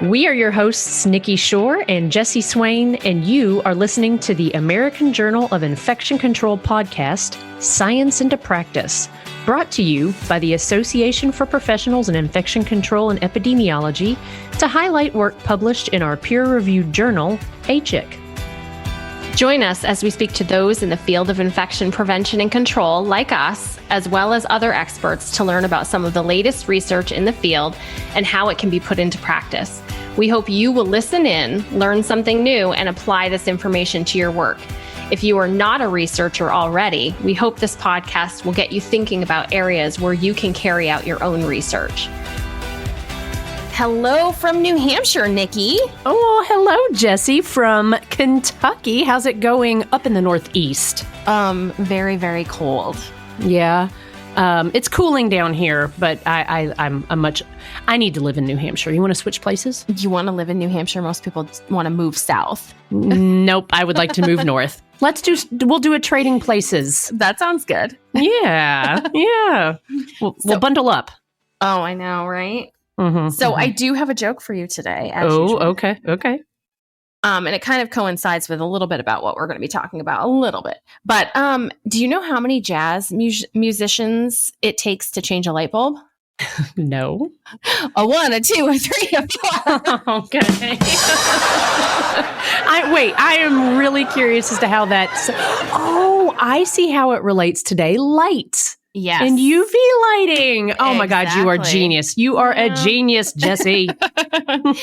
We are your hosts, Nikki Shore and Jesse Swain, and you are listening to the American Journal of Infection Control podcast, Science into Practice, brought to you by the Association for Professionals in Infection Control and Epidemiology to highlight work published in our peer-reviewed journal, ACHIC. Join us as we speak to those in the field of infection prevention and control, like us, as well as other experts, to learn about some of the latest research in the field and how it can be put into practice. We hope you will listen in, learn something new, and apply this information to your work. If you are not a researcher already, we hope this podcast will get you thinking about areas where you can carry out your own research. Hello from New Hampshire, Nikki. Oh, hello, Jesse from Kentucky. How's it going up in the Northeast? Very, very cold. Yeah. It's cooling down here, but I need to live in New Hampshire. You want to switch places? You want to live in New Hampshire? Most people want to move south. Nope. I would like to move north. We'll do a trading places. That sounds good. Yeah. Yeah. We'll bundle up. Oh, I know, right? Mm-hmm, so I do have a joke for you today. As usual. Okay. And it kind of coincides with a little bit about what we're going to be talking about, a little bit. But do you know how many jazz musicians it takes to change a light bulb? No. A 1, a 2, a 3, a 4. Okay. I am really curious as to how that's... Oh, I see how it relates today. Light. Yes. And UV lighting. Oh my God, you are genius. You are a genius, Jesse.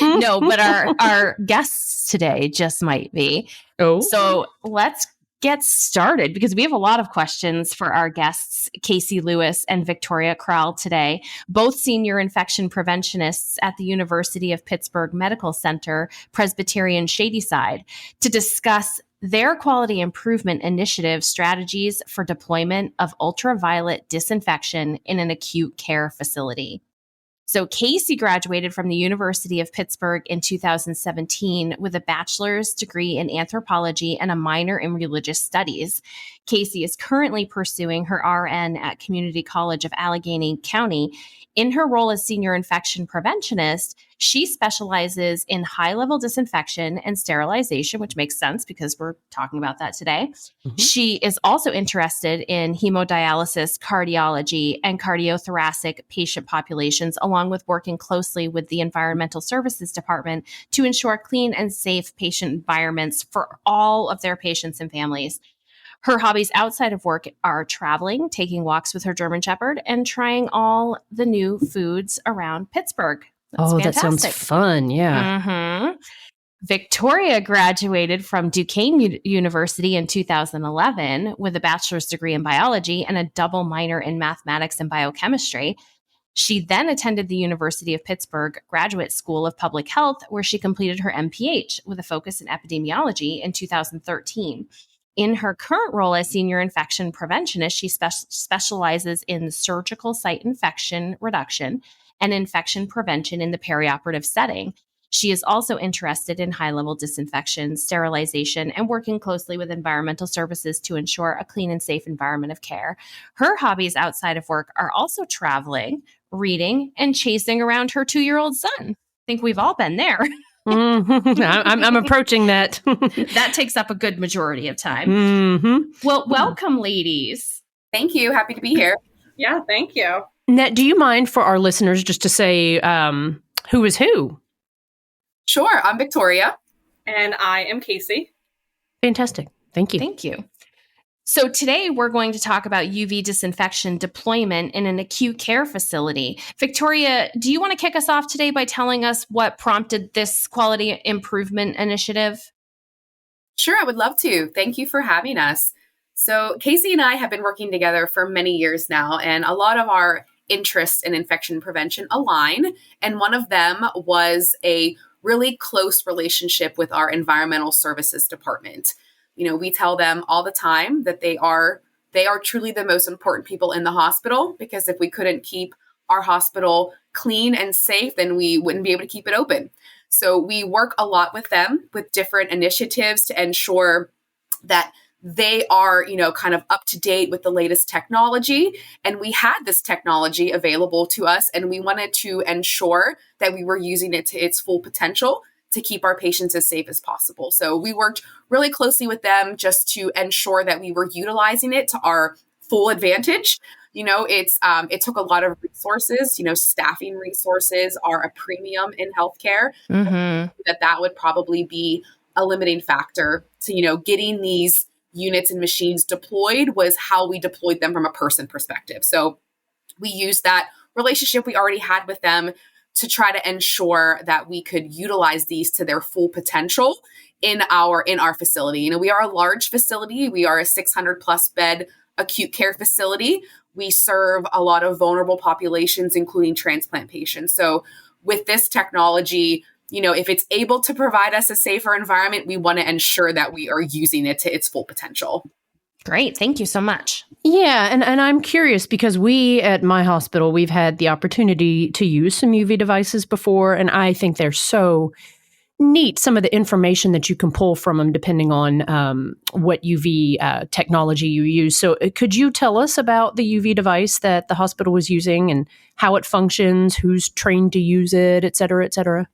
No, but our guests today just might be. Oh. So let's get started because we have a lot of questions for our guests, Casey Lewis and Victoria Crall today, both senior infection preventionists at the University of Pittsburgh Medical Center, Presbyterian Shadyside, to discuss their quality improvement initiative strategies for deployment of ultraviolet disinfection in an acute care facility. So Casey graduated from the University of Pittsburgh in 2017 with a bachelor's degree in anthropology and a minor in religious studies. Casey is currently pursuing her RN at Community College of Allegheny County. In her role as senior infection preventionist, she specializes in high-level disinfection and sterilization, which makes sense because we're talking about that today. Mm-hmm. She is also interested in hemodialysis, cardiology, and cardiothoracic patient populations, along with working closely with the Environmental Services Department to ensure clean and safe patient environments for all of their patients and families. Her hobbies outside of work are traveling, taking walks with her German Shepherd, and trying all the new foods around Pittsburgh. That's fantastic. That sounds fun. Yeah. Mm-hmm. Victoria graduated from Duquesne University in 2011 with a bachelor's degree in biology and a double minor in mathematics and biochemistry. She then attended the University of Pittsburgh Graduate School of Public Health, where she completed her MPH with a focus in epidemiology in 2013. In her current role as senior infection preventionist, she specializes in surgical site infection reduction and infection prevention in the perioperative setting. She is also interested in high-level disinfection, sterilization, and working closely with environmental services to ensure a clean and safe environment of care. Her hobbies outside of work are also traveling, reading, and chasing around her 2-year-old son. I think we've all been there. Mm-hmm. I'm approaching that. That takes up a good majority of time. Mm-hmm. Well, welcome, ladies. Thank you. Happy to be here. Yeah, thank you. Now, do you mind for our listeners just to say who is who? Sure. I'm Victoria. And I am Casey. Fantastic. Thank you. Thank you. So today we're going to talk about UV disinfection deployment in an acute care facility. Victoria, do you want to kick us off today by telling us what prompted this quality improvement initiative? Sure, I would love to. Thank you for having us. So Casey and I have been working together for many years now, and a lot of our interests in infection prevention align. And one of them was a really close relationship with our environmental services department. You know, we tell them all the time that they are truly the most important people in the hospital, because if we couldn't keep our hospital clean and safe, then we wouldn't be able to keep it open. So we work a lot with them with different initiatives to ensure that they are, kind of up to date with the latest technology. And we had this technology available to us, and we wanted to ensure that we were using it to its full potential to keep our patients as safe as possible. So we worked really closely with them just to ensure that we were utilizing it to our full advantage. It took a lot of resources. Staffing resources are a premium in healthcare. Mm-hmm. That would probably be a limiting factor to, getting these units and machines deployed was how we deployed them from a person perspective. So we used that relationship we already had with them to try to ensure that we could utilize these to their full potential in our facility. We are a large facility. We are a 600 plus bed acute care facility. We serve a lot of vulnerable populations, including transplant patients. So with this technology, if it's able to provide us a safer environment, we want to ensure that we are using it to its full potential. Great. Thank you so much. Yeah. And I'm curious because we at my hospital, we've had the opportunity to use some UV devices before. And I think they're so neat, some of the information that you can pull from them depending on what UV technology you use. So could you tell us about the UV device that the hospital was using and how it functions, who's trained to use it, et cetera, et cetera?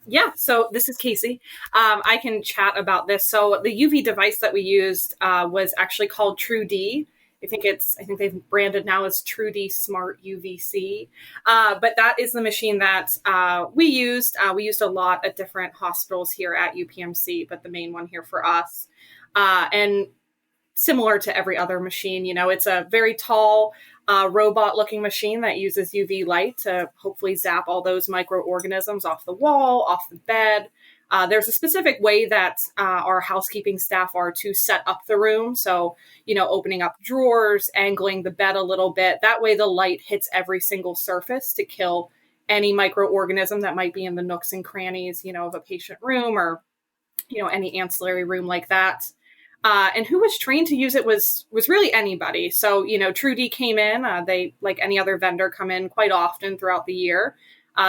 Yeah, so this is Casey. I can chat about this. So the UV device that we used was actually called Tru-D. I think they've branded now as Tru-D Smart UVC. But that is the machine that we used. We used a lot at different hospitals here at UPMC, but the main one here for us. And similar to every other machine, it's a very tall robot-looking machine that uses UV light to hopefully zap all those microorganisms off the wall, off the bed. There's a specific way that our housekeeping staff are to set up the room. So, opening up drawers, angling the bed a little bit. That way the light hits every single surface to kill any microorganism that might be in the nooks and crannies, of a patient room or, any ancillary room like that. And who was trained to use it was really anybody. So, Tru-D came in. They, like any other vendor, come in quite often throughout the year.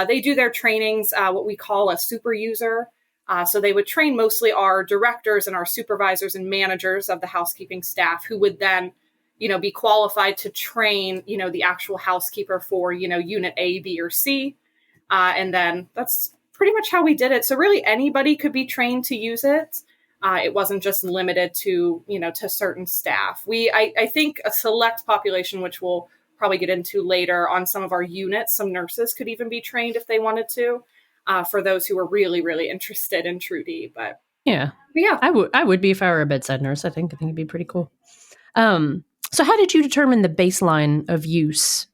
They do their trainings, what we call a super user. So they would train mostly our directors and our supervisors and managers of the housekeeping staff who would then, be qualified to train, the actual housekeeper for, unit A, B, or C. And then that's pretty much how we did it. So really anybody could be trained to use it. It wasn't just limited to, to certain staff. I think a select population, which we'll probably get into later on some of our units, some nurses could even be trained if they wanted to, for those who were really, really interested in Tru-D. But yeah, I would be if I were a bedside nurse. I think it'd be pretty cool. So how did you determine the baseline of use?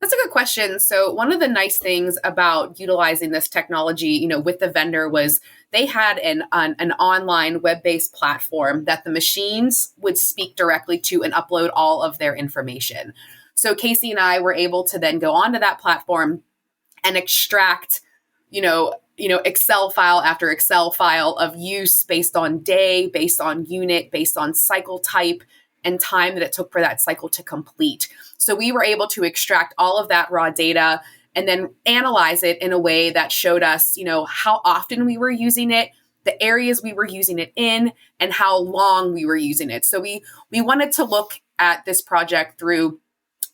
That's a good question. So one of the nice things about utilizing this technology, with the vendor was they had an online web-based platform that the machines would speak directly to and upload all of their information. So Casey and I were able to then go onto that platform and extract, Excel file after Excel file of use based on day, based on unit, based on cycle type, and time that it took for that cycle to complete. So we were able to extract all of that raw data and then analyze it in a way that showed us, how often we were using it, the areas we were using it in, and how long we were using it. So we wanted to look at this project through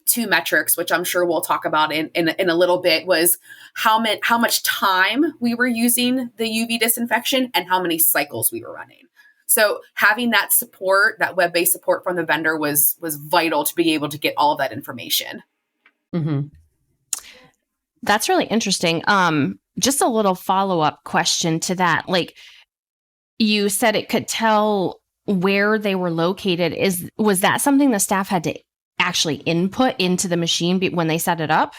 two metrics, which I'm sure we'll talk about in a little bit, was how much time we were using the UV disinfection and how many cycles we were running. So having that support, that web-based support from the vendor was vital to be able to get all of that information. Mm-hmm. That's really interesting. Just a little follow-up question to that. Like you said, it could tell where they were located. Was that something the staff had to actually input into the machine when they set it up?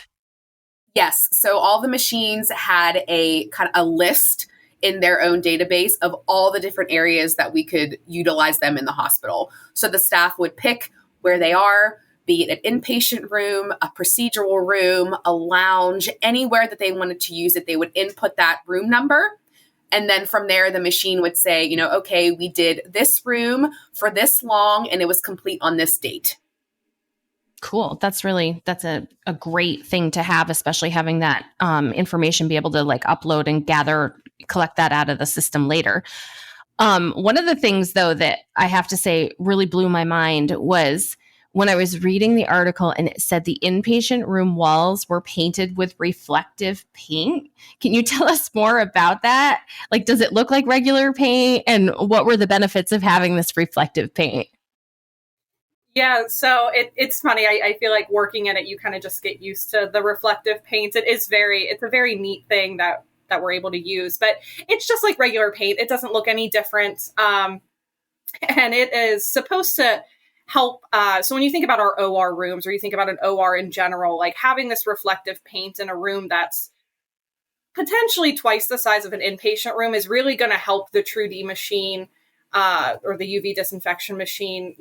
Yes. So all the machines had a kind of a list in their own database of all the different areas that we could utilize them in the hospital. So the staff would pick where they are, be it an inpatient room, a procedural room, a lounge, anywhere that they wanted to use it, they would input that room number. And then from there, the machine would say, okay, we did this room for this long and it was complete on this date. Cool. That's a great thing to have, especially having that information, be able to like upload and collect that out of the system later. One of the things, though, that I have to say really blew my mind was when I was reading the article and it said the inpatient room walls were painted with reflective paint. Can you tell us more about that? Like, does it look like regular paint? And what were the benefits of having this reflective paint? Yeah, so it's funny. I feel like working in it, you kind of just get used to the reflective paint. It's a very neat thing that we're able to use, but it's just like regular paint. It doesn't look any different. And it is supposed to help. So when you think about our OR rooms, or you think about an OR in general, like having this reflective paint in a room that's potentially twice the size of an inpatient room is really going to help the Tru-D machine or the UV disinfection machine,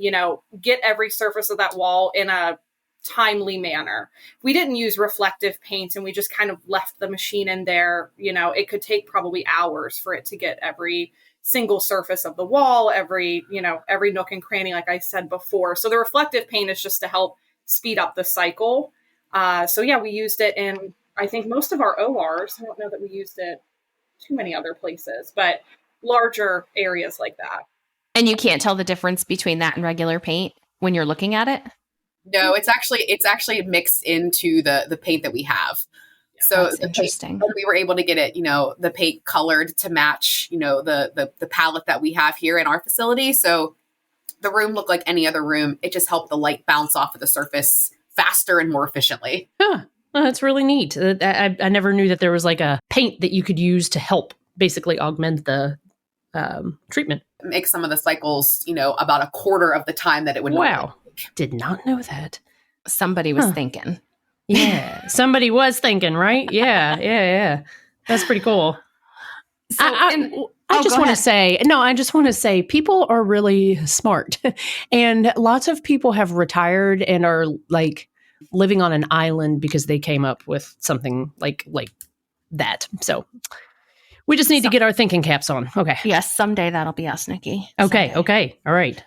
get every surface of that wall in a timely manner. If we didn't use reflective paint and we just kind of left the machine in there, it could take probably hours for it to get every single surface of the wall, every nook and cranny, like I said before. So the reflective paint is just to help speed up the cycle. So yeah, we used it in, I think, most of our ORs. I don't know that we used it too many other places, but larger areas like that. And you can't tell the difference between that and regular paint when you're looking at it? No, it's actually mixed into the paint that we have. Yeah, so that's interesting. We were able to get it, the paint colored to match, the palette that we have here in our facility. So the room looked like any other room. It just helped the light bounce off of the surface faster and more efficiently. Huh. Well, that's really neat. I never knew that there was like a paint that you could use to help basically augment the treatment. Make some of the cycles, about a quarter of the time that it would. Wow. Did not know that. Somebody was thinking. Yeah. Somebody was thinking, right? Yeah. That's pretty cool. So, I just want to say people are really smart. And lots of people have retired and are like living on an island because they came up with something like that. So we just need to get our thinking caps on. Okay. Yes, someday that'll be us, Nikki. Okay. All right.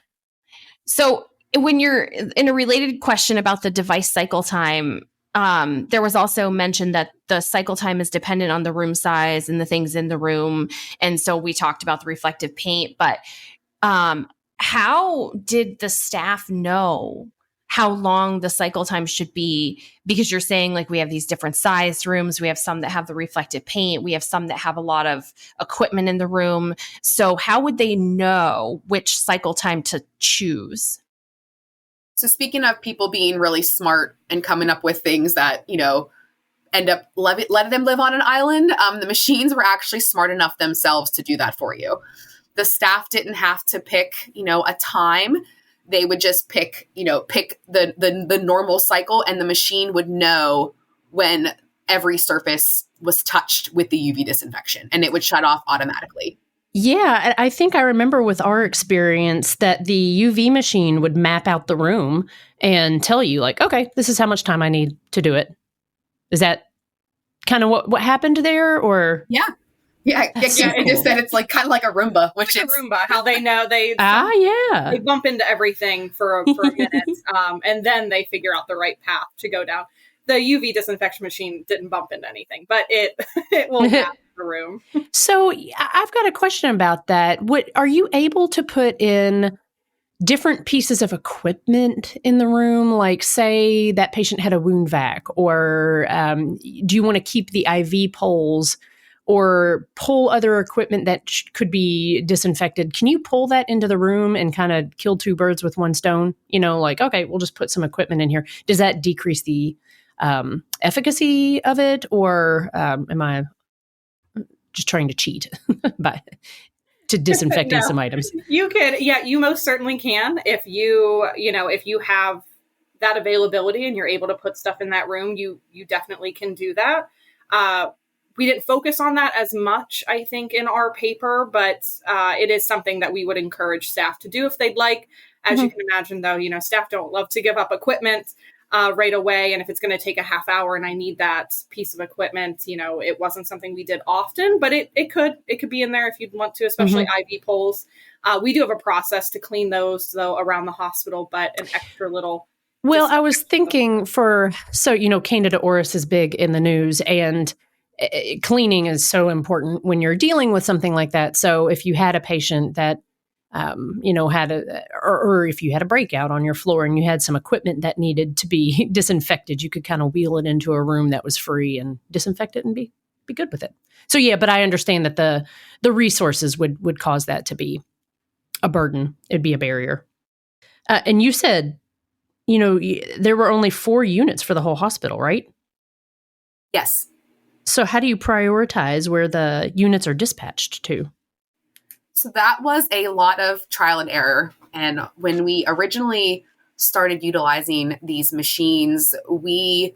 So when you're in a related question about the device cycle time, there was also mentioned that the cycle time is dependent on the room size and the things in the room. And so we talked about the reflective paint, but how did the staff know how long the cycle time should be? Because you're saying like we have these different sized rooms. We have some that have the reflective paint. We have some that have a lot of equipment in the room. So how would they know which cycle time to choose? So speaking of people being really smart and coming up with things that, end up letting them live on an island, the machines were actually smart enough themselves to do that for you. The staff didn't have to pick, a time. They would just pick the normal cycle, and the machine would know when every surface was touched with the UV disinfection, and it would shut off automatically. Yeah, I think I remember with our experience that the UV machine would map out the room and tell you like, okay, this is how much time I need to do it. Is that kind of what happened there, or? Yeah. It just said it's like kind of like a Roomba, which is Roomba. How they know they bump into everything for a minute, and then they figure out the right path to go down. The UV disinfection machine didn't bump into anything, but it will map the room. So I've got a question about that. Are you able to put in different pieces of equipment in the room? Like say that patient had a wound vac, or do you want to keep the IV poles or pull other equipment that could be disinfected? Can you pull that into the room and kind of kill two birds with one stone? Like, okay, we'll just put some equipment in here. Does that decrease the efficacy of it, or am I just trying to cheat to disinfecting some items? You could, you most certainly can. If you have that availability and you're able to put stuff in that room, you definitely can do that. We didn't focus on that as much, I think, in our paper, but it is something that we would encourage staff to do if they'd like. As you can imagine, though, staff don't love to give up equipment right away. And if it's going to take a half hour and I need that piece of equipment, it wasn't something we did often, but it could be in there if you'd want to, especially IV poles. We do have a process to clean those, though, around the hospital, but an extra little. Well, I was thinking Candida auris is big in the news, and cleaning is so important when you're dealing with something like that. So if you had a patient that, or if you had a breakout on your floor and you had some equipment that needed to be disinfected, you could kind of wheel it into a room that was free and disinfect it and be good with it. So yeah, but I understand that the resources would cause that to be a burden. It'd be a barrier. And you said, there were only 4 units for the whole hospital, right? Yes. So how do you prioritize where the units are dispatched to? So that was a lot of trial and error. And when we originally started utilizing these machines, we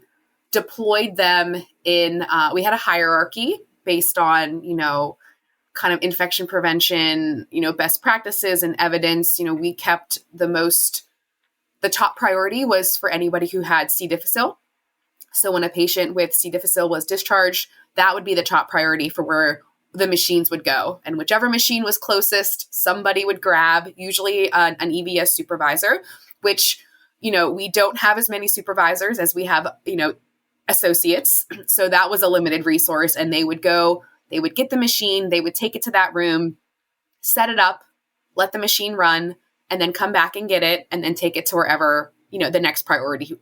deployed them in, we had a hierarchy based on, kind of infection prevention, best practices and evidence. We kept the top priority was for anybody who had C. difficile. So when a patient with C. difficile was discharged, that would be the top priority for where the machines would go. And whichever machine was closest, somebody would grab, usually an EVS supervisor, which, we don't have as many supervisors as we have, associates. So that was a limited resource. And they would get the machine, they would take it to that room, set it up, let the machine run, and then come back and get it, and then take it to wherever, the next priority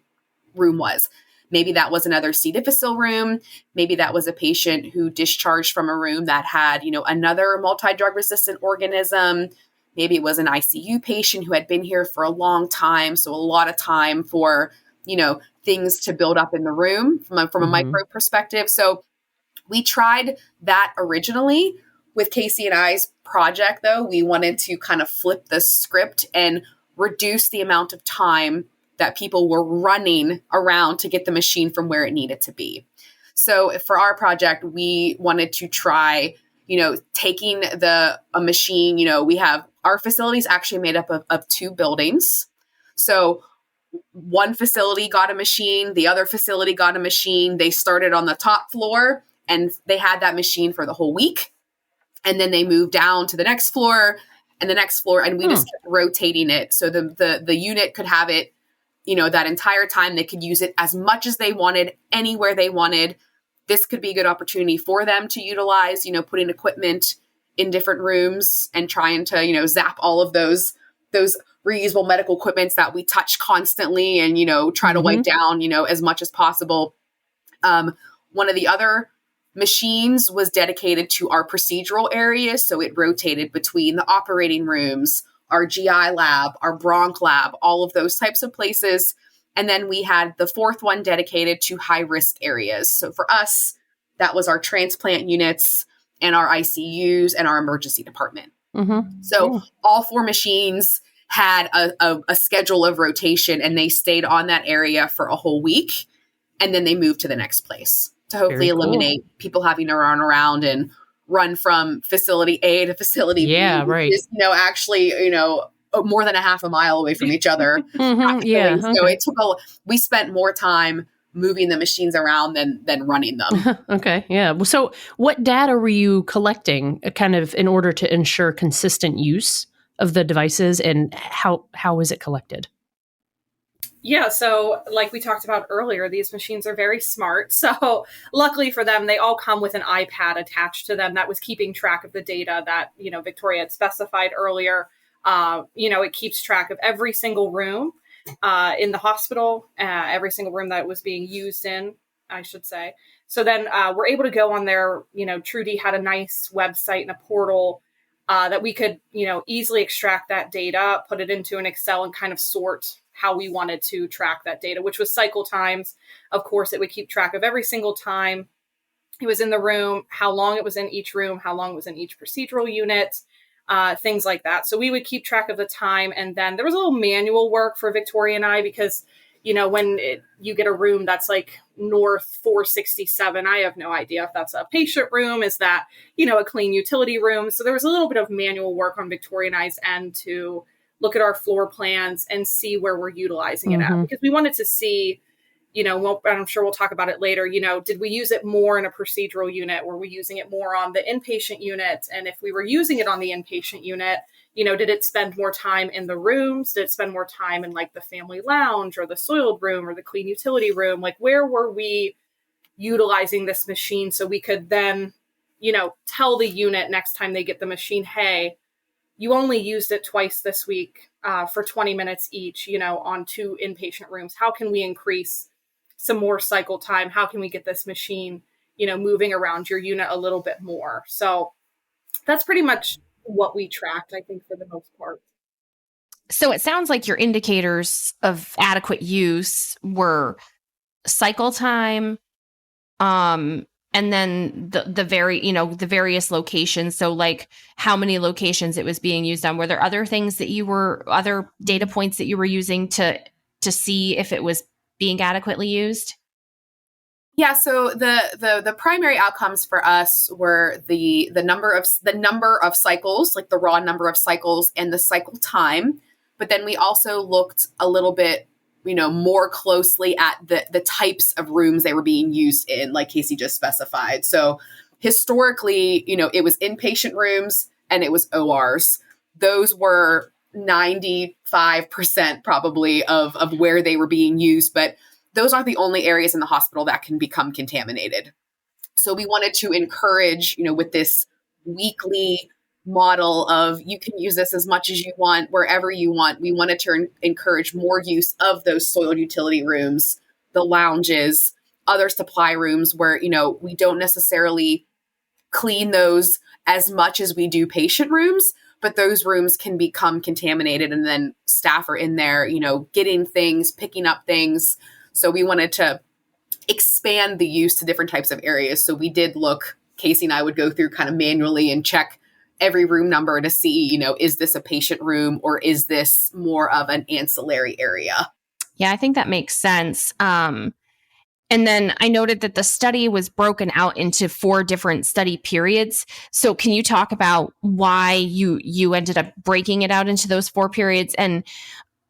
room was. Maybe that was another C. difficile room. Maybe that was a patient who discharged from a room that had, another multi-drug resistant organism. Maybe it was an ICU patient who had been here for a long time. So a lot of time for, things to build up in the room from a micro perspective. So we tried that originally. With Casey and I's project, though, we wanted to kind of flip the script and reduce the amount of time that people were running around to get the machine from where it needed to be. So for our project, we wanted to try, taking a machine, we have our facilities actually made up of 2 buildings. So one facility got a machine, the other facility got a machine. They started on the top floor and they had that machine for the whole week. And then they moved down to the next floor and the next floor, and we just kept rotating it. So the unit could have it, that entire time. They could use it as much as they wanted, anywhere they wanted. This could be a good opportunity for them to utilize, putting equipment in different rooms and trying to, zap all of those reusable medical equipments that we touch constantly and, try to wipe down, as much as possible. One of the other machines was dedicated to our procedural areas. So it rotated between the operating rooms, our GI lab, our bronch lab, all of those types of places. And then we had the 4th one dedicated to high risk areas. So for us, that was our transplant units and our ICUs and our emergency department. So all 4 machines had a schedule of rotation, and they stayed on that area for a whole week. And then they moved to the next place to hopefully eliminate people having to run around and run from facility A to facility B. Yeah, right. Is, actually, more than a half a mile away from each other. Yeah. So it took we spent more time moving the machines around than running them. Okay. Yeah. Well, so what data were you collecting kind of in order to ensure consistent use of the devices, and how was it collected? Yeah, so like we talked about earlier, these machines are very smart. So luckily for them, they all come with an iPad attached to them that was keeping track of the data that, Victoria had specified earlier. It keeps track of every single room in the hospital, every single room that was being used in, I should say. So then we're able to go on there. Tru-D had a nice website and a portal that we could, easily extract that data, put it into an Excel, and kind of sort how we wanted to track that data, which was cycle times. Of course, it would keep track of every single time it was in the room, how long it was in each room, how long it was in each procedural unit, things like that. So we would keep track of the time. And then there was a little manual work for Victoria and I, because, when you get a room that's like North 467, I have no idea if that's a patient room. Is that, a clean utility room? So there was a little bit of manual work on Victoria and I's end to look at our floor plans and see where we're utilizing it at, because we wanted to see, I'm sure we'll talk about it later, did we use it more in a procedural unit? Were we using it more on the inpatient unit? And if we were using it on the inpatient unit, did it spend more time in the rooms? Did it spend more time in like the family lounge or the soiled room or the clean utility room? Like, where were we utilizing this machine so we could then, tell the unit next time they get the machine, hey, you only used it twice this week for 20 minutes each, on 2 inpatient rooms. How can we increase some more cycle time? How can we get this machine, moving around your unit a little bit more? So that's pretty much what we tracked, I think, for the most part. So it sounds like your indicators of adequate use were cycle time, and then the various locations. So like how many locations it was being used on. Were there other things that other data points that you were using to see if it was being adequately used? Yeah, so the primary outcomes for us were the number of cycles, like the raw number of cycles, and the cycle time. But then we also looked a little bit, more closely at the types of rooms they were being used in, like Casey just specified. So historically, it was inpatient rooms and it was ORs. Those were 95% probably of where they were being used, but those aren't the only areas in the hospital that can become contaminated. So we wanted to encourage, with this weekly model of you can use this as much as you want, wherever you want. We wanted to encourage more use of those soiled utility rooms, the lounges, other supply rooms where, we don't necessarily clean those as much as we do patient rooms, but those rooms can become contaminated and then staff are in there, getting things, picking up things. So we wanted to expand the use to different types of areas. So we did look, Casey and I would go through kind of manually and check every room number to see, is this a patient room or is this more of an ancillary area? Yeah, I think that makes sense. And then I noted that the study was broken out into 4 different study periods. So can you talk about why you ended up breaking it out into those 4 periods? And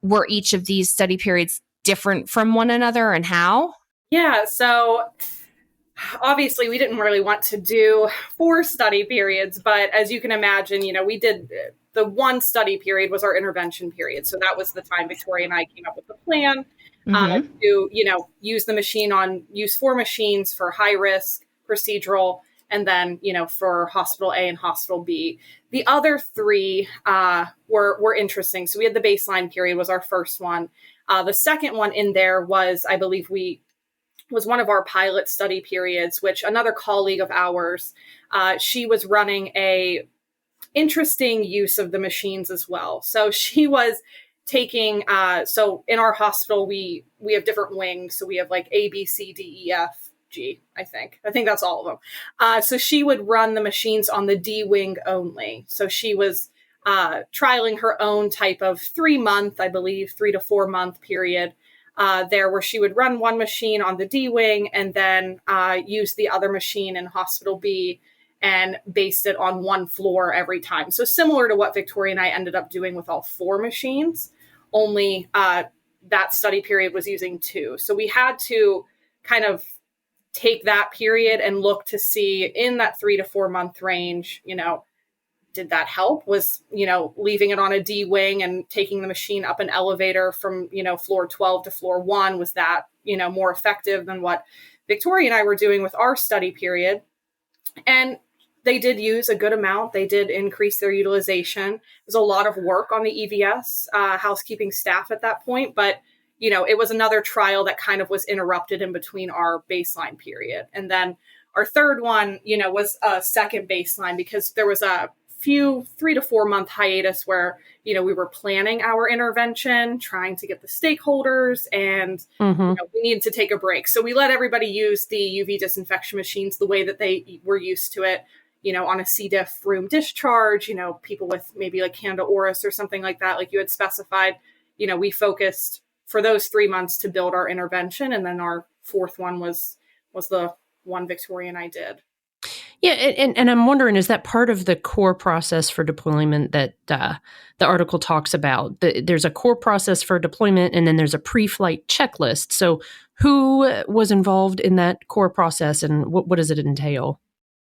were each of these study periods different from one another and how? Yeah, so obviously we didn't really want to do 4 study periods, but as you can imagine, we did the 1 study period was our intervention period. So that was the time Victoria and I came up with the plan to, use 4 machines for high risk procedural, and then, for hospital A and hospital B. The other 3 were interesting. So we had the baseline period was our first one. The second one in there was, I believe was one of our pilot study periods, which another colleague of ours, she was running a interesting use of the machines as well. So she was taking, so in our hospital, we have different wings. So we have like A, B, C, D, E, F, G, I think that's all of them. So she would run the machines on the D wing only. So she was trialing her own type of 3-month, I believe, 3 to 4 month period there where she would run one machine on the D wing and then use the other machine in hospital B and based it on one floor every time. So similar to what Victoria and I ended up doing with all 4 machines, only that study period was using 2. So we had to kind of take that period and look to see in that 3 to 4 month range, did that help? Was, leaving it on a D wing and taking the machine up an elevator from, floor 12 to floor 1, was that, more effective than what Victoria and I were doing with our study period? And they did use a good amount. They did increase their utilization. There's a lot of work on the EVS housekeeping staff at that point, but it was another trial that kind of was interrupted in between our baseline period. And then our third one, was a second baseline because there was a few 3 to 4 month hiatus where, we were planning our intervention, trying to get the stakeholders, and we needed to take a break. So we let everybody use the UV disinfection machines the way that they were used to it, on a C. diff room discharge, people with maybe like Candida auris or something like that, like you had specified. We focused for those 3 months to build our intervention. And then our 4th one was the one Victoria and I did. Yeah, and I'm wondering, is that part of the core process for deployment that the article talks about? There's a core process for deployment, and then there's a pre-flight checklist. So who was involved in that core process, and what does it entail?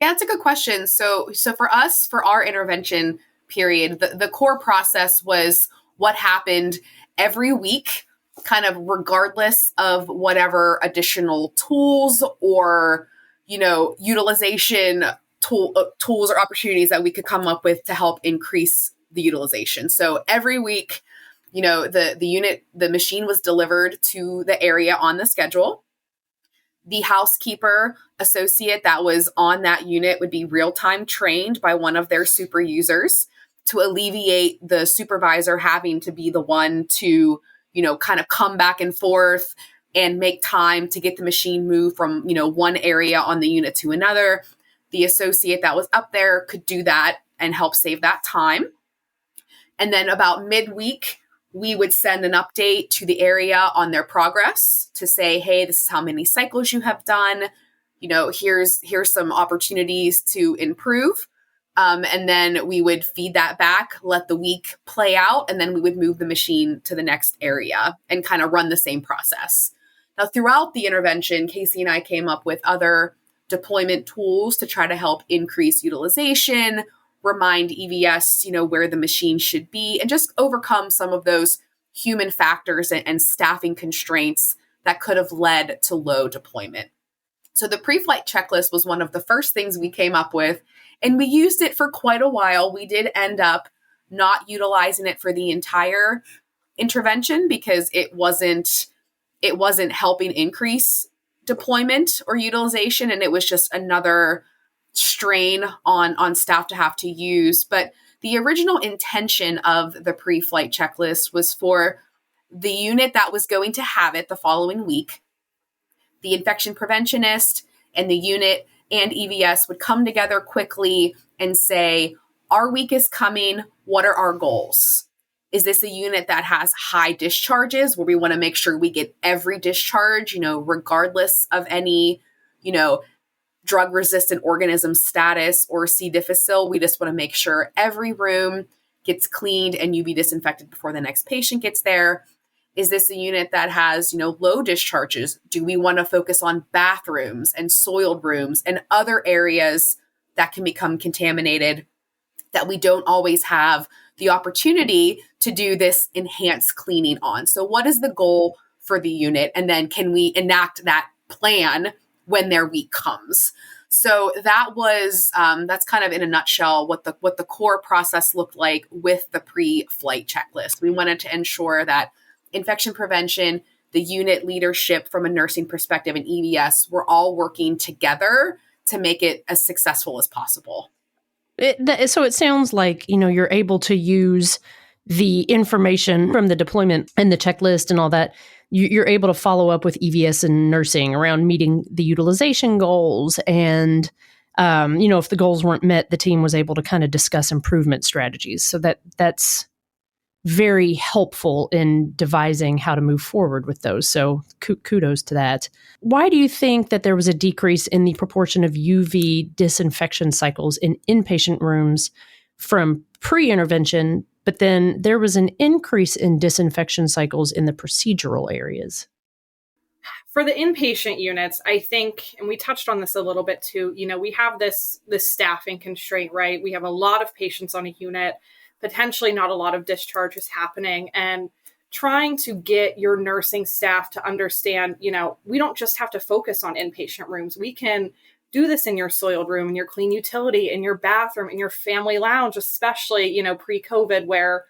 Yeah, that's a good question. So for us, for our intervention period, the core process was what happened every week kind of regardless of whatever additional tools or, utilization tools or opportunities that we could come up with to help increase the utilization. So every week, the machine was delivered to the area on the schedule. The housekeeper associate that was on that unit would be real-time trained by one of their super users to alleviate the supervisor having to be the one to, kind of come back and forth and make time to get the machine moved from, one area on the unit to another. The associate that was up there could do that and help save that time. And then about midweek, we would send an update to the area on their progress to say, hey, this is how many cycles you have done. Here's some opportunities to improve. And then we would feed that back, let the week play out, and then we would move the machine to the next area and kind of run the same process. Now, throughout the intervention, Casey and I came up with other deployment tools to try to help increase utilization, remind EVS, where the machine should be, and just overcome some of those human factors and staffing constraints that could have led to low deployment. So the pre-flight checklist was one of the first things we came up with, and we used it for quite a while. We did end up not utilizing it for the entire intervention because it wasn't helping increase deployment or utilization, and it was just another strain on staff to have to use. But the original intention of the pre-flight checklist was for the unit that was going to have it the following week. The infection preventionist and the unit and EVS would come together quickly and say, our week is coming. What are our goals? Is this a unit that has high discharges where we want to make sure we get every discharge, regardless of any, drug-resistant organism status or C. difficile? We just want to make sure every room gets cleaned and UV disinfected before the next patient gets there. Is this a unit that has, low discharges? Do we want to focus on bathrooms and soiled rooms and other areas that can become contaminated that we don't always have the opportunity to do this enhanced cleaning on? So what is the goal for the unit? And then can we enact that plan when their week comes? So that was, that's kind of in a nutshell what the core process looked like with the pre-flight checklist. We wanted to ensure that infection prevention, the unit leadership from a nursing perspective, and EVS were all working together to make it as successful as possible. So it sounds like, you're able to use the information from the deployment and the checklist and all that. You're able to follow up with EVS and nursing around meeting the utilization goals. And, if the goals weren't met, the team was able to kind of discuss improvement strategies. So that's very helpful in devising how to move forward with those. So kudos to that. Why do you think that there was a decrease in the proportion of UV disinfection cycles in inpatient rooms from pre-intervention, but then there was an increase in disinfection cycles in the procedural areas? For the inpatient units, I think, and we touched on this a little bit too, we have this staffing constraint, right? We have a lot of patients on a unit, potentially not a lot of discharges happening, and trying to get your nursing staff to understand, we don't just have to focus on inpatient rooms. We can do this in your soiled room, in your clean utility, in your bathroom, in your family lounge, especially, pre-COVID, where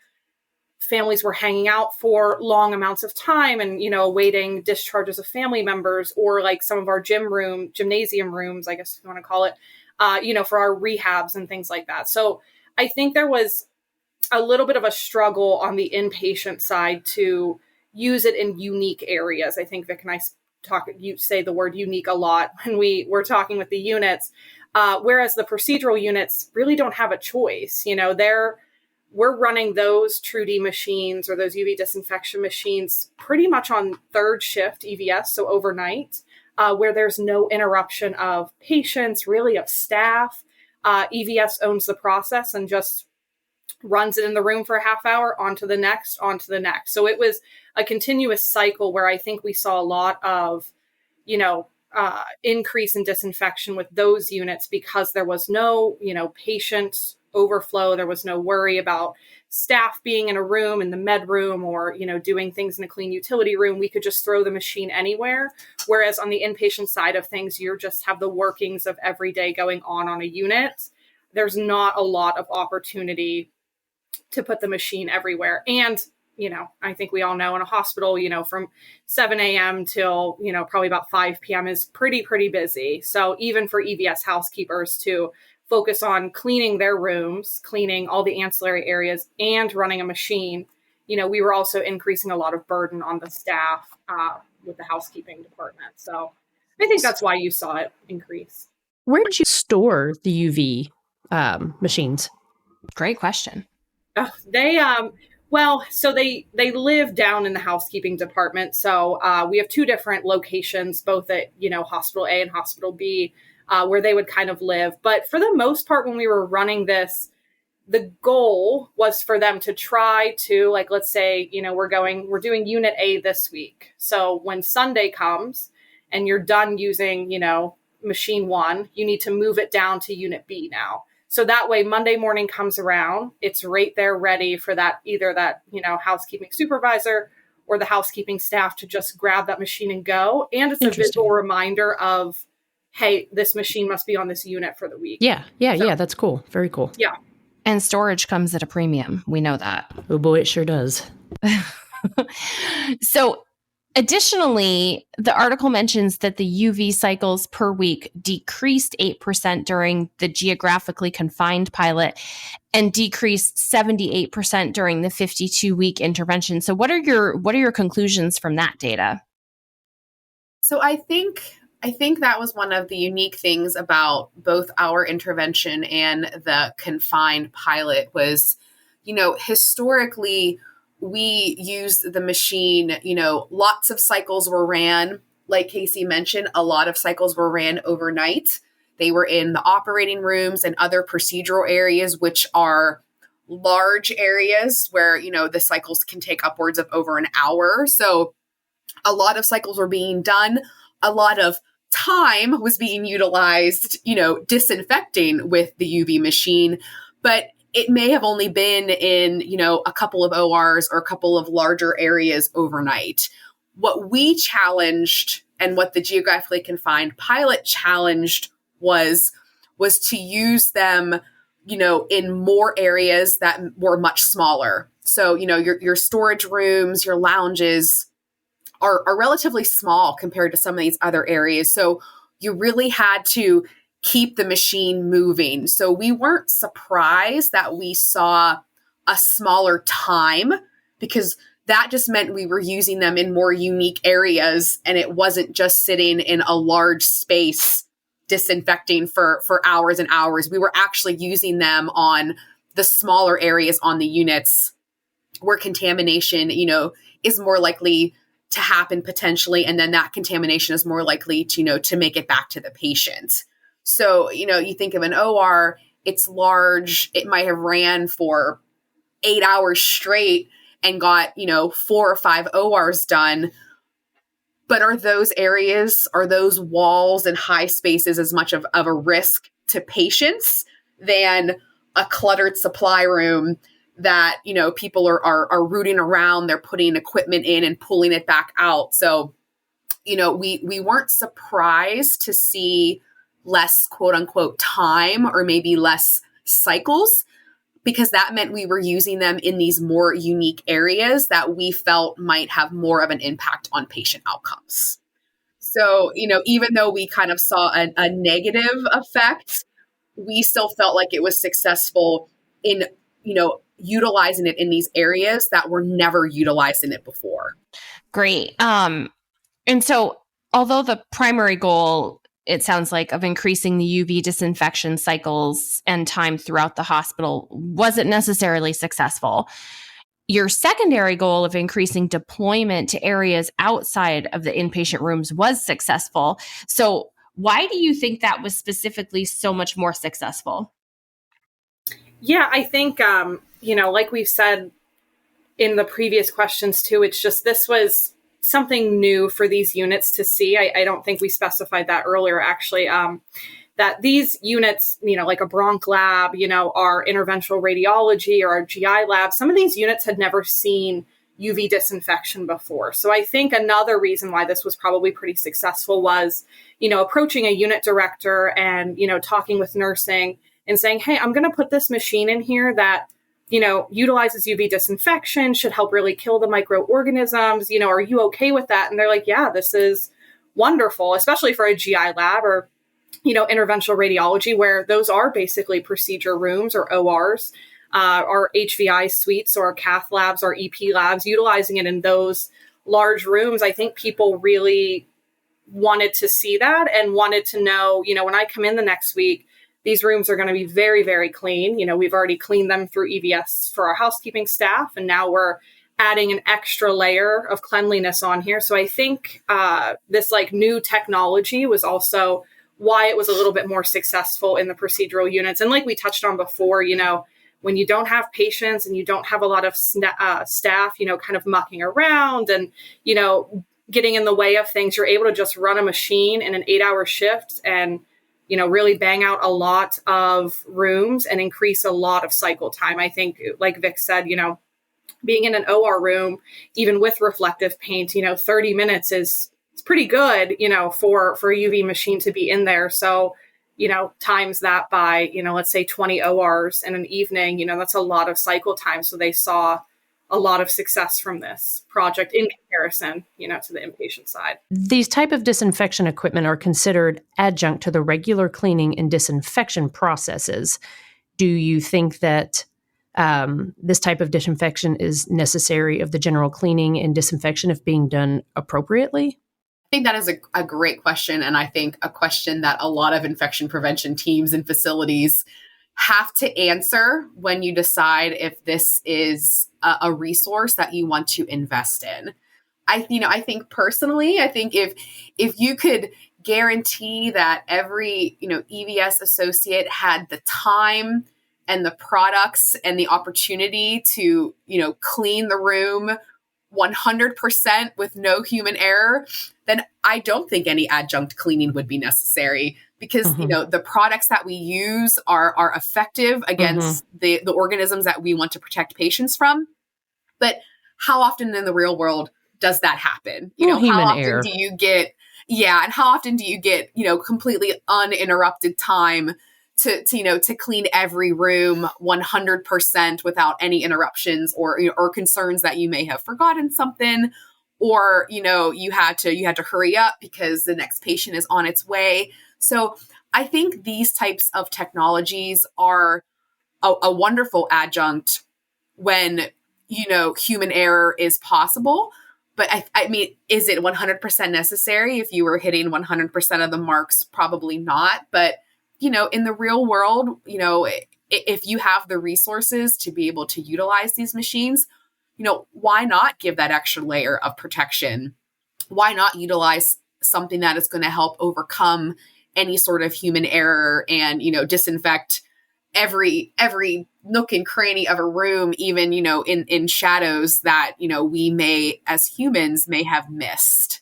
families were hanging out for long amounts of time and, awaiting discharges of family members, or like some of our gymnasium rooms, I guess you want to call it, for our rehabs and things like that. So I think there was a little bit of a struggle on the inpatient side to use it in unique areas. I think Vic and I you say the word unique a lot when we were talking with the units, whereas the procedural units really don't have a choice. We're running those Tru-D machines or those UV disinfection machines pretty much on third shift EVS, so overnight, where there's no interruption of patients, really of staff. EVS owns the process and just runs it in the room for a half hour, on to the next. So it was a continuous cycle where I think we saw a lot of, increase in disinfection with those units because there was no, patient overflow. There was no worry about staff being in a room, in the med room, or, doing things in a clean utility room. We could just throw the machine anywhere. Whereas on the inpatient side of things, you just have the workings of every day going on a unit. There's not a lot of opportunity to put the machine everywhere. And, I think we all know in a hospital, from 7 a.m. till, probably about 5 p.m. is pretty busy. So even for EVS housekeepers to focus on cleaning their rooms, cleaning all the ancillary areas, and running a machine, we were also increasing a lot of burden on the staff with the housekeeping department. So I think that's why you saw it increase. Where did you store the UV machines? Great question. So they live down in the housekeeping department. So we have 2 different locations, both at, Hospital A and Hospital B, where they would kind of live. But for the most part, when we were running this, the goal was for them to try to, like, let's say, we're doing unit A this week. So when Sunday comes and you're done using, machine 1, you need to move it down to unit B now. So that way, Monday morning comes around, it's right there ready for either that housekeeping supervisor or the housekeeping staff to just grab that machine and go. And it's a visual reminder of, hey, this machine must be on this unit for the week. Yeah. That's cool. Very cool. Yeah. And storage comes at a premium. We know that. Oh boy, it sure does. So additionally, the article mentions that the UV cycles per week decreased 8% during the geographically confined pilot and decreased 78% during the 52-week intervention. So what are your conclusions from that data? So I think that was one of the unique things about both our intervention and the confined pilot was, historically, we used the machine, lots of cycles were ran. Like Casey mentioned, a lot of cycles were ran overnight. They were in the operating rooms and other procedural areas, which are large areas where, the cycles can take upwards of over an hour. So a lot of cycles were being done. A lot of time was being utilized, disinfecting with the UV machine. But it may have only been in, a couple of ORs or a couple of larger areas overnight. What we challenged and what the geographically confined pilot challenged was to use them, in more areas that were much smaller. So, your storage rooms, your lounges are relatively small compared to some of these other areas. So you really had to keep the machine moving. So we weren't surprised that we saw a smaller time because that just meant we were using them in more unique areas and it wasn't just sitting in a large space disinfecting for hours and hours. We were actually using them on the smaller areas on the units where contamination, is more likely to happen potentially. And then that contamination is more likely to, to make it back to the patient. So, you think of an OR, it's large, it might have ran for 8 hours straight and got, 4 or 5 ORs done. But are those areas, are those walls and high spaces as much of a risk to patients than a cluttered supply room that, people are rooting around, they're putting equipment in and pulling it back out. So, we weren't surprised to see less quote unquote time or maybe less cycles because that meant we were using them in these more unique areas that we felt might have more of an impact on patient outcomes. So, even though we kind of saw a negative effect, we still felt like it was successful in, utilizing it in these areas that were never utilized in it before. Great. And so although the primary goal, it sounds like, of increasing the UV disinfection cycles and time throughout the hospital wasn't necessarily successful, your secondary goal of increasing deployment to areas outside of the inpatient rooms was successful. So why do you think that was specifically so much more successful? Yeah, I think, like we've said in the previous questions too, it's just this was something new for these units to see. I don't think we specified that earlier, actually. that these units, like a bronch lab, our interventional radiology or our GI lab, some of these units had never seen UV disinfection before. So I think another reason why this was probably pretty successful was, approaching a unit director and, talking with nursing and saying, hey, I'm going to put this machine in here that, utilizes UV disinfection, should help really kill the microorganisms. Are you okay with that? And they're like, yeah, this is wonderful, especially for a GI lab or, interventional radiology, where those are basically procedure rooms or ORs, our HVI suites or cath labs or EP labs, utilizing it in those large rooms. I think people really wanted to see that and wanted to know, when I come in the next week, these rooms are going to be very, very clean. We've already cleaned them through EVS for our housekeeping staff, and now we're adding an extra layer of cleanliness on here. So I think this new technology was also why it was a little bit more successful in the procedural units. And like we touched on before, when you don't have patients and you don't have a lot of staff, kind of mucking around and, getting in the way of things, you're able to just run a machine in an 8-hour shift and, really bang out a lot of rooms and increase a lot of cycle time. I think, like Vic said, being in an OR room, even with reflective paint, 30 minutes it's pretty good, for a UV machine to be in there. So, times that by, let's say 20 ORs in an evening, that's a lot of cycle time. So they saw a lot of success from this project in comparison, to the inpatient side. These type of disinfection equipment are considered adjunct to the regular cleaning and disinfection processes. Do you think that this type of disinfection is necessary of the general cleaning and disinfection if being done appropriately? I think that is a great question. And I think a question that a lot of infection prevention teams and facilities have to answer when you decide if this is a resource that you want to invest in. I think personally, if you could guarantee that every, EVS associate had the time and the products and the opportunity to, clean the room 100% with no human error, then I don't think any adjunct cleaning would be necessary because, the products that we use are effective against the organisms that we want to protect patients from. But how often in the real world does that happen? How often do you get, and how often do you get, completely uninterrupted time to clean every room 100% without any interruptions or concerns that you may have forgotten something, or you had to hurry up because the next patient is on its way. So I think these types of technologies are a wonderful adjunct when human error is possible. But I mean, is it 100% necessary? If you were hitting 100% of the marks, probably not. But in the real world, if you have the resources to be able to utilize these machines, why not give that extra layer of protection? Why not utilize something that is going to help overcome any sort of human error and, disinfect every nook and cranny of a room, even, in shadows that, we may, as humans, may have missed.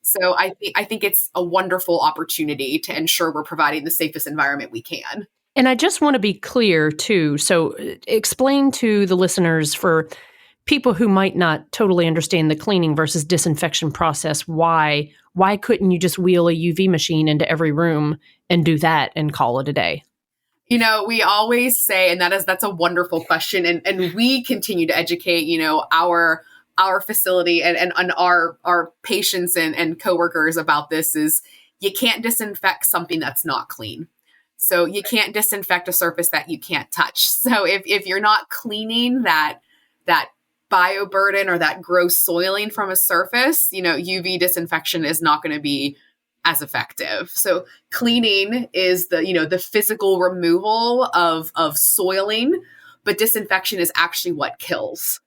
So I think it's a wonderful opportunity to ensure we're providing the safest environment we can. And I just want to be clear too. So explain to the listeners, for people who might not totally understand the cleaning versus disinfection process, why couldn't you just wheel a UV machine into every room and do that and call it a day? We always say, and that's a wonderful question. And we continue to educate, our facility and our patients and coworkers about this is you can't disinfect something that's not clean. So you can't disinfect a surface that you can't touch. So if you're not cleaning that bioburden or that gross soiling from a surface, UV disinfection is not going to be as effective. So cleaning is the physical removal of soiling, but disinfection is actually what kills.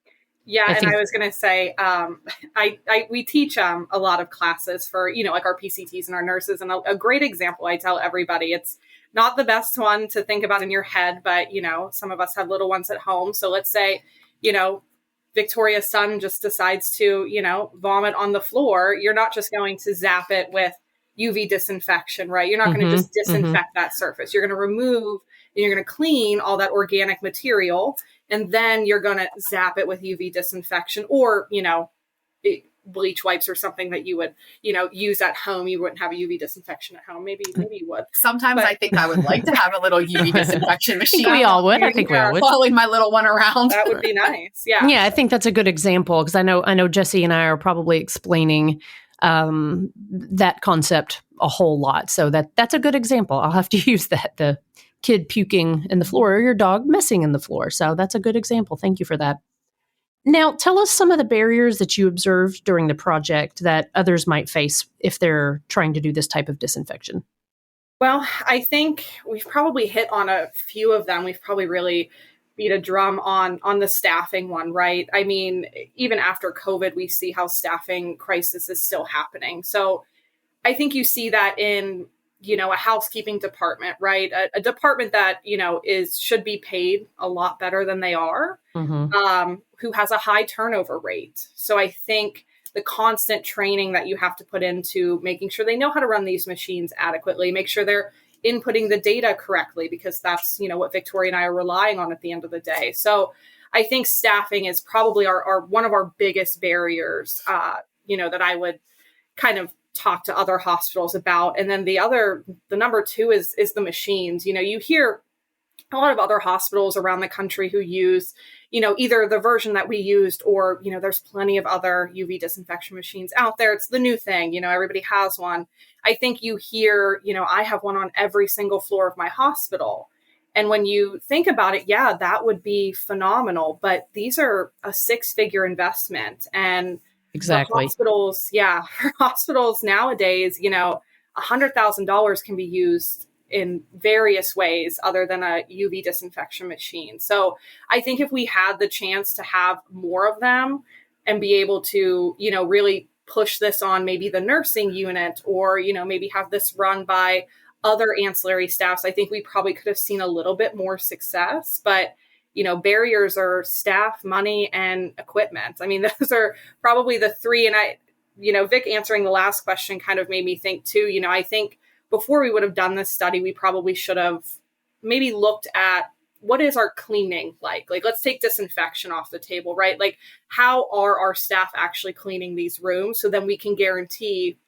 Yeah, I was going to say, we teach a lot of classes for, like our PCTs and our nurses. And a great example I tell everybody, it's not the best one to think about in your head, but, some of us have little ones at home. So let's say, Victoria's son just decides to, vomit on the floor. You're not just going to zap it with UV disinfection, right? You're not going to just disinfect that surface. You're going to remove and you're going to clean all that organic material, and then you're going to zap it with UV disinfection, or, bleach wipes or something that you would, use at home. You wouldn't have a UV disinfection at home. Maybe you would. Sometimes I think I would like to have a little UV disinfection machine. We all would. I think we all would. Following my little one around. That would be nice. Yeah. Yeah, I think that's a good example, because I know Jesse and I are probably explaining that concept a whole lot. So that's a good example. I'll have to use that. The kid puking in the floor or your dog messing in the floor. So that's a good example. Thank you for that. Now, tell us some of the barriers that you observed during the project that others might face if they're trying to do this type of disinfection. Well, I think we've probably hit on a few of them. We've probably really beat a drum on the staffing one, right? I mean, even after COVID, we see how staffing crisis is still happening. So I think you see that in, a housekeeping department, right? A department that, should be paid a lot better than they are, who has a high turnover rate. So I think the constant training that you have to put into making sure they know how to run these machines adequately, make sure they're inputting the data correctly, because that's, what Victoria and I are relying on at the end of the day. So I think staffing is probably our one of our biggest barriers, that I would kind of talk to other hospitals about. And then the number two is the machines. You hear a lot of other hospitals around the country who use, either the version that we used, or, there's plenty of other UV disinfection machines out there. It's the new thing, everybody has one. I think you hear, I have one on every single floor of my hospital. And when you think about it, yeah, that would be phenomenal. But these are a 6-figure investment. And exactly. Hospitals nowadays, $100,000 can be used in various ways other than a UV disinfection machine. So I think if we had the chance to have more of them and be able to, really push this on maybe the nursing unit, or, maybe have this run by other ancillary staffs, I think we probably could have seen a little bit more success. But barriers are staff, money, and equipment. I mean, those are probably the three. And Vic answering the last question kind of made me think too, I think before we would have done this study, we probably should have maybe looked at what is our cleaning like? Like, let's take disinfection off the table, right? Like, how are our staff actually cleaning these rooms? So then we can guarantee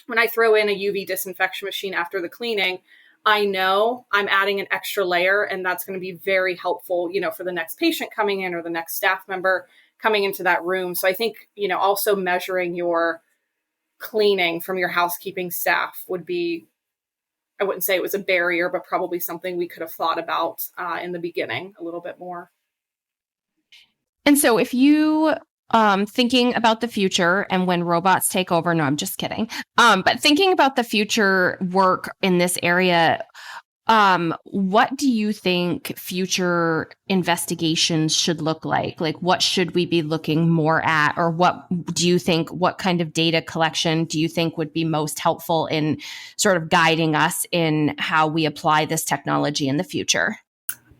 when I throw in a UV disinfection machine after the cleaning, I know I'm adding an extra layer, and that's going to be very helpful, for the next patient coming in or the next staff member coming into that room. So I think, also measuring your cleaning from your housekeeping staff would be, I wouldn't say it was a barrier, but probably something we could have thought about in the beginning a little bit more. And so if you thinking about the future and when robots take over, no, I'm just kidding. But thinking about the future work in this area, what do you think future investigations should look like? Like, what should we be looking more at? Or what kind of data collection do you think would be most helpful in sort of guiding us in how we apply this technology in the future?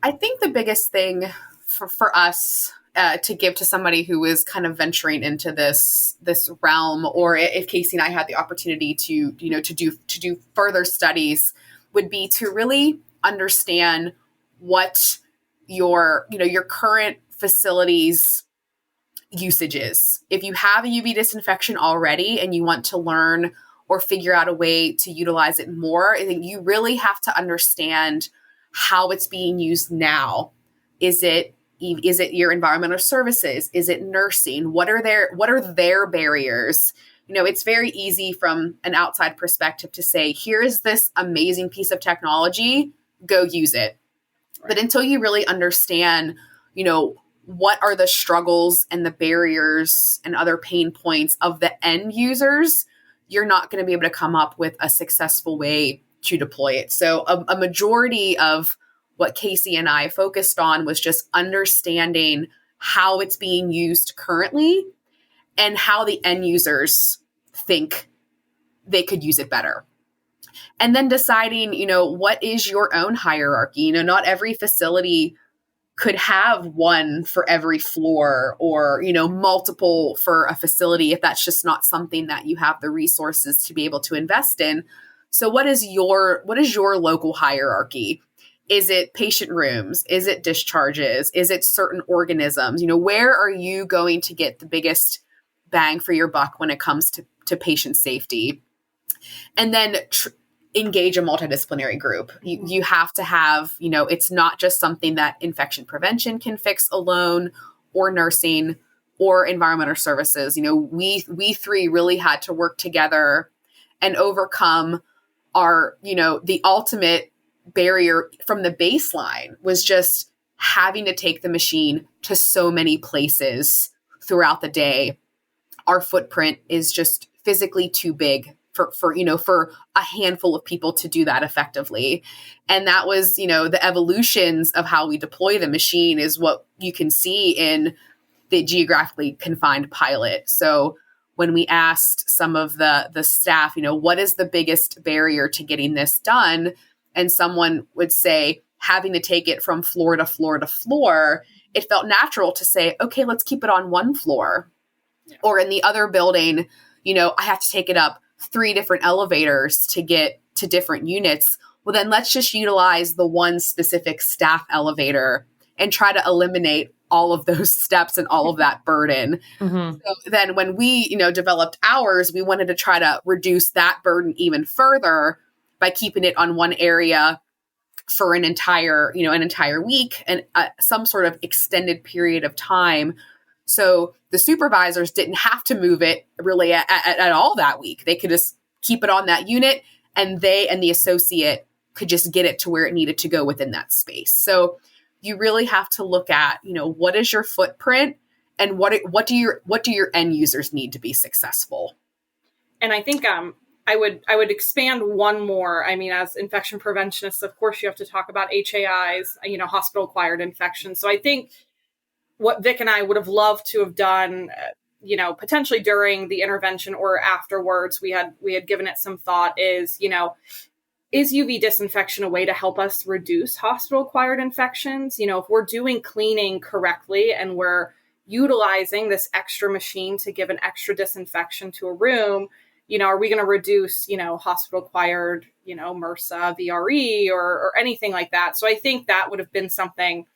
I think the biggest thing for us to give to somebody who is kind of venturing into this realm, or if Casey and I had the opportunity to do further studies, would be to really understand what your current facility's usage is. If you have a UV disinfection already and you want to learn or figure out a way to utilize it more, I think you really have to understand how it's being used now. Is it your environmental services? Is it nursing? What are their barriers? It's very easy from an outside perspective to say, here is this amazing piece of technology, go use it. Right. But until you really understand, what are the struggles and the barriers and other pain points of the end users, you're not going to be able to come up with a successful way to deploy it. So a majority of what Casey and I focused on was just understanding how it's being used currently and how the end users think they could use it better. And then deciding, what is your own hierarchy? Not every facility could have one for every floor or, multiple for a facility if that's just not something that you have the resources to be able to invest in. So what is your local hierarchy? Is it patient rooms? Is it discharges? Is it certain organisms? Where are you going to get the biggest bang for your buck when it comes to patient safety? And then engage a multidisciplinary group. You have to have, it's not just something that infection prevention can fix alone, or nursing, or environmental services. We three really had to work together and overcome our, the ultimate barrier from the baseline was just having to take the machine to so many places throughout the day. Our footprint is just physically too big for a handful of people to do that effectively. And that was, the evolutions of how we deploy the machine is what you can see in the geographically confined pilot. So when we asked some of the staff, what is the biggest barrier to getting this done? And someone would say, having to take it from floor to floor to floor, it felt natural to say, okay, let's keep it on one floor. Yeah. Or in the other building, I have to take it up 3 different elevators to get to different units. Well, then let's just utilize the one specific staff elevator and try to eliminate all of those steps and all of that burden. Mm-hmm. So then when we, developed ours, we wanted to try to reduce that burden even further by keeping it on one area for an entire week and some sort of extended period of time. So the supervisors didn't have to move it really at all that week. They could just keep it on that unit, and they and the associate could just get it to where it needed to go within that space. So you really have to look at, what is your footprint and what do your end users need to be successful? And I think I would expand one more. I mean, as infection preventionists, of course, you have to talk about HAIs, hospital-acquired infections. So I think what Vic and I would have loved to have done, potentially during the intervention or afterwards, we had given it some thought is UV disinfection a way to help us reduce hospital-acquired infections? If we're doing cleaning correctly and we're utilizing this extra machine to give an extra disinfection to a room, are we going to reduce, hospital-acquired, MRSA, VRE, or anything like that? So I think that would have been something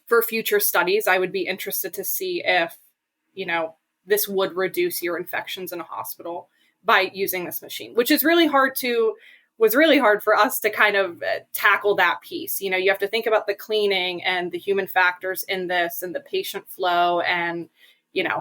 for future studies. I would be interested to see if, this would reduce your infections in a hospital by using this machine, which is was really hard for us to kind of tackle that piece. You have to think about the cleaning and the human factors in this and the patient flow and,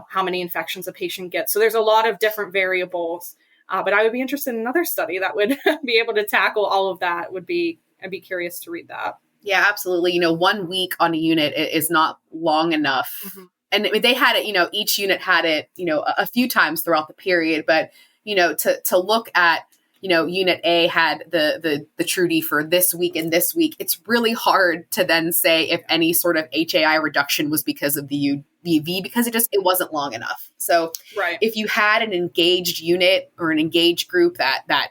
how many infections a patient gets. So there's a lot of different variables, but I would be interested in another study that would be able to tackle all of that. I'd be curious to read that. Yeah, absolutely. 1 week on a unit is not long enough. Mm-hmm. And they had it, each unit had it, a few times throughout the period, but, to look at, unit A had the Tru-D for this week and this week, it's really hard to then say if any sort of HAI reduction was because of the UV, because it wasn't long enough. So right. If you had an engaged unit or an engaged group that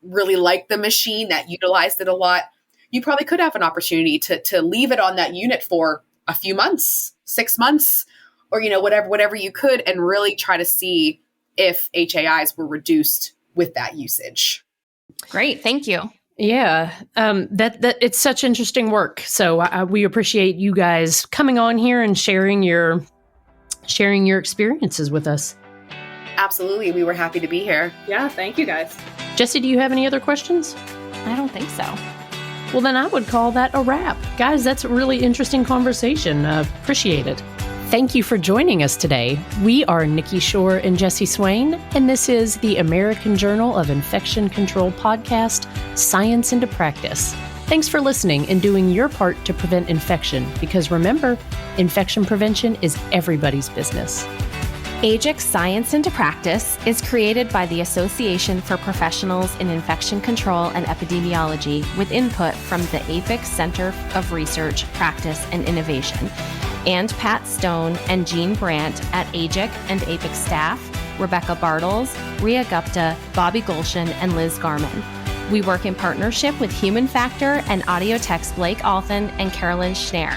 really liked the machine, that utilized it a lot, you probably could have an opportunity to leave it on that unit for a few months, 6 months, or, whatever you could, and really try to see if HAIs were reduced with that usage. Great. Thank you. Yeah. That it's such interesting work. So we appreciate you guys coming on here and sharing your experiences with us. Absolutely. We were happy to be here. Yeah. Thank you guys. Jesse, do you have any other questions? I don't think so. Well, then I would call that a wrap. Guys, that's a really interesting conversation. Appreciate it. Thank you for joining us today. We are Nikki Shore and Jesse Swain, and this is the American Journal of Infection Control podcast, Science into Practice. Thanks for listening and doing your part to prevent infection, because remember, infection prevention is everybody's business. AJIC Science into Practice is created by the Association for Professionals in Infection Control and Epidemiology with input from the APIC Center of Research, Practice, and Innovation, and Pat Stone and Jean Brandt at AJIC and APIC staff, Rebecca Bartles, Ria Gupta, Bobby Gulshan, and Liz Garman. We work in partnership with Human Factor and Audio Tech's Blake Althen and Carolyn Schneer.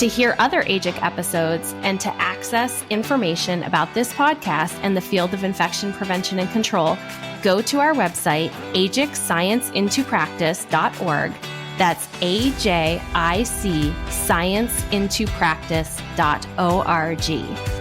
To hear other AJIC episodes and to access information about this podcast and the field of infection prevention and control, go to our website, ajicscienceintopractice.org. That's AJIC scienceintopractice.org.